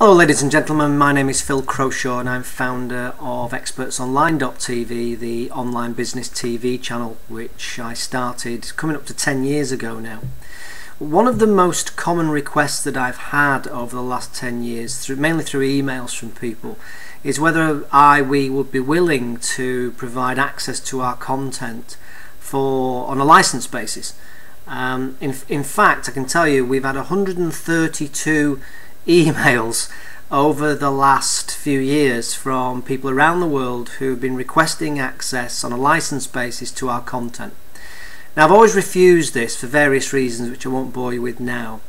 Hello ladies and gentlemen, my name is Phil Croshaw and I'm founder of ExpertsOnline.tv, the online business TV channel which I started coming up to 10 years ago now. One of the most common requests that I've had over the last 10 years, mainly through emails from people, is whether we would be willing to provide access to our content on a license basis. In fact, I can tell you we've had 132 emails over the last few years from people around the world who've been requesting access on a license basis to our content. Now, I've always refused this for various reasons which I won't bore you with now,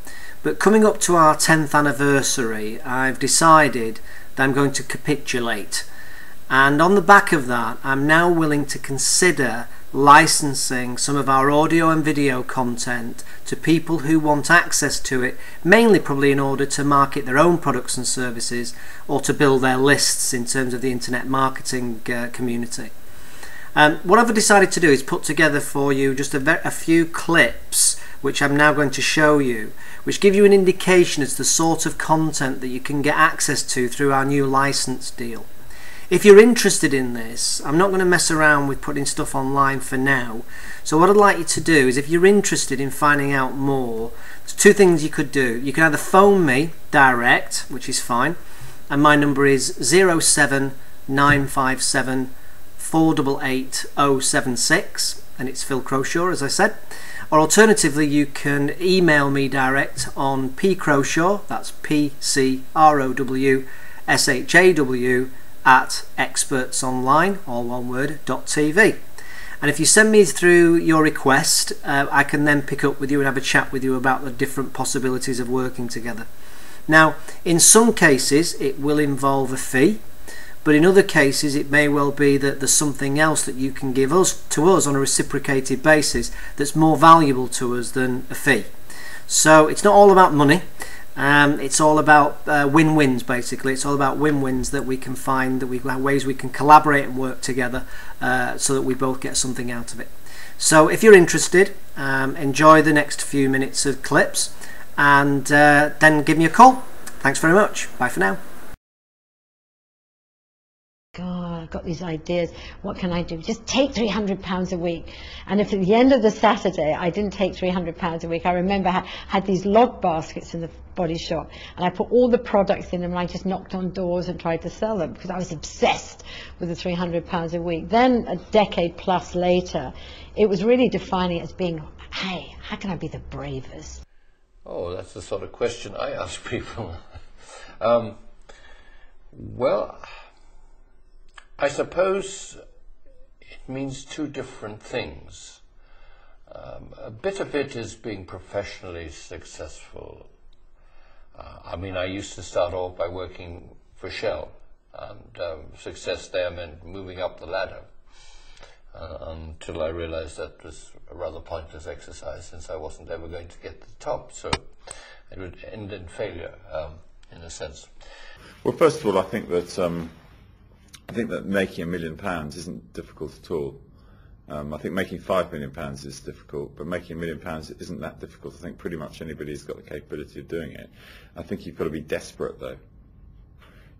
but coming up to our 10th anniversary I've decided that I'm going to capitulate, and on the back of that I'm now willing to consider licensing some of our audio and video content to people who want access to it, mainly probably in order to market their own products and services or to build their lists in terms of the internet marketing community. What I've decided to do is put together for you just a few clips which I'm now going to show you, which give you an indication as to the sort of content that you can get access to through our new license deal. If you're interested in this, I'm not going to mess around with putting stuff online for now. So what I'd like you to do is, if you're interested in finding out more, there's two things you could do. You can either phone me direct, which is fine, and my number is 07957 488 076, and it's Phil Croshaw, as I said. Or alternatively, you can email me direct on pcroshaw, that's PCROWSHAW, at expertsonline, all one word, .tv. And if you send me through your request, I can then pick up with you and have a chat with you about the different possibilities of working together. Now, in some cases it will involve a fee, but in other cases it may well be that there's something else that you can give to us on a reciprocated basis that's more valuable to us than a fee. So it's not all about money. It's all about win-wins, basically. It's all about win-wins that we can find, that we have ways we can collaborate and work together so that we both get something out of it. So if you're interested, enjoy the next few minutes of clips and then give me a call. Thanks very much. Bye for now. God, I've got these ideas. What can I do? Just take £300 a week. And if at the end of the Saturday I didn't take £300 a week, I remember I had these log baskets in the Body Shop, and I put all the products in them and I just knocked on doors and tried to sell them because I was obsessed with the £300 a week. Then a decade plus later, it was really defining it as being, hey, how can I be the bravest? Oh, that's the sort of question I ask people. Well, I suppose it means two different things. A bit of it is being professionally successful. I mean, I used to start off by working for Shell, and success there meant moving up the ladder until I realized that was a rather pointless exercise, since I wasn't ever going to get to the top, so it would end in failure, in a sense. Well, first of all, I think that making £1 million isn't difficult at all. I think making £5 million is difficult, but making £1 million isn't that difficult. I think pretty much anybody's got the capability of doing it. I think you've got to be desperate, though.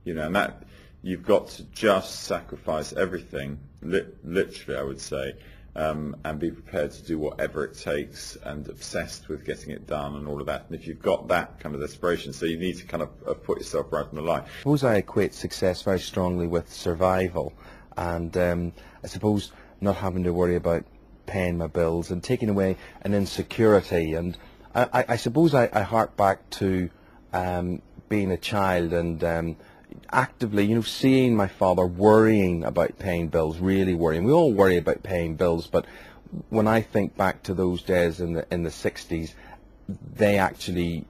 You know, and that you've got to just sacrifice everything, literally, I would say, and be prepared to do whatever it takes, and obsessed with getting it done and all of that. And if you've got that kind of desperation, so you need to kind of put yourself right on the line. I suppose I equate success very strongly with survival, and I suppose not having to worry about paying my bills and taking away an insecurity. And I suppose I hark back to being a child and actively, you know, seeing my father worrying about paying bills, really worrying. We all worry about paying bills, but when I think back to those days in the 60s, they actually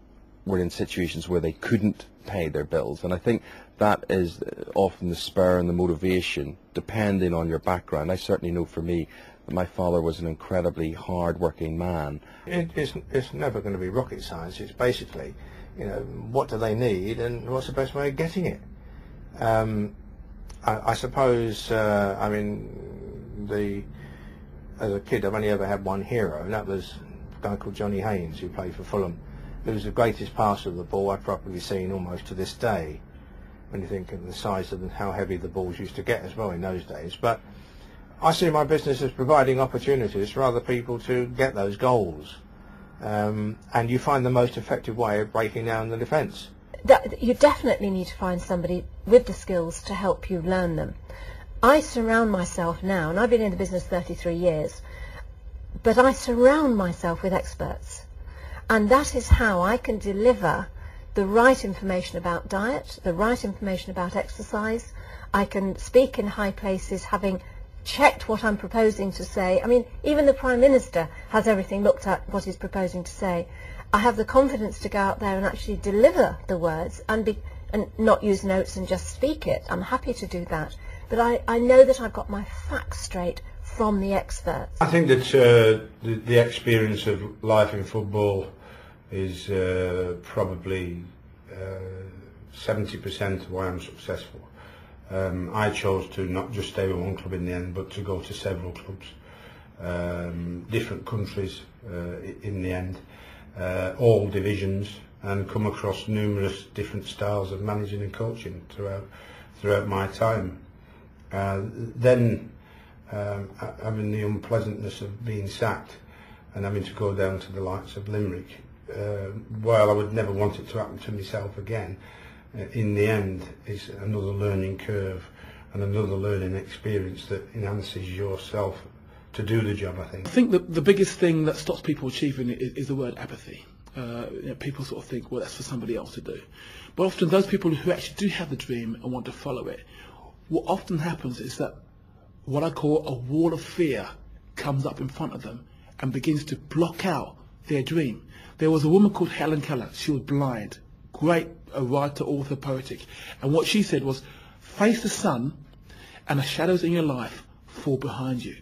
were in situations where they couldn't pay their bills, and I think that is often the spur and the motivation, depending on your background. I certainly know for me that my father was an incredibly hard-working man. It's never going to be rocket science. It's basically, you know, what do they need and what's the best way of getting it. I suppose, I mean, as a kid I've only ever had one hero, and that was a guy called Johnny Haynes, who played for Fulham. who's the greatest passer of the ball I've probably seen almost to this day, when you think of the size of how heavy the balls used to get as well in those days. But I see my business as providing opportunities for other people to get those goals, and you find the most effective way of breaking down the defence. You definitely need to find somebody with the skills to help you learn them. I surround myself now, and I've been in the business 33 years, but I surround myself with experts, and that is how I can deliver the right information about diet, the right information about exercise. I can speak in high places having checked what I'm proposing to say. I mean, even the Prime Minister has everything looked at what he's proposing to say. I have the confidence to go out there and actually deliver the words and not use notes and just speak it. I'm happy to do that. But I know that I've got my facts straight from the experts. I think that the experience of life in football is probably 70% why I'm successful. I chose to not just stay with one club in the end, but to go to several clubs, different countries in the end, all divisions, and come across numerous different styles of managing and coaching throughout my time. Then having the unpleasantness of being sacked and having to go down to the likes of Limerick, while I would never want it to happen to myself again, in the end it's another learning curve and another learning experience that enhances yourself to do the job, I think. I think that the biggest thing that stops people achieving it is the word apathy. People sort of think, well, that's for somebody else to do. But often those people who actually do have the dream and want to follow it, what often happens is that what I call a wall of fear comes up in front of them and begins to block out their dream. There was a woman called Helen Keller. She was blind, great writer, author, poetic. And what she said was, face the sun and the shadows in your life fall behind you.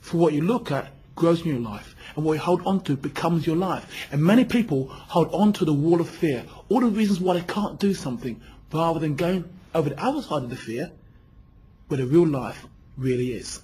For what you look at grows in your life, and what you hold on to becomes your life. And many people hold on to the wall of fear, all the reasons why they can't do something, rather than going over the other side of the fear, where the real life really is.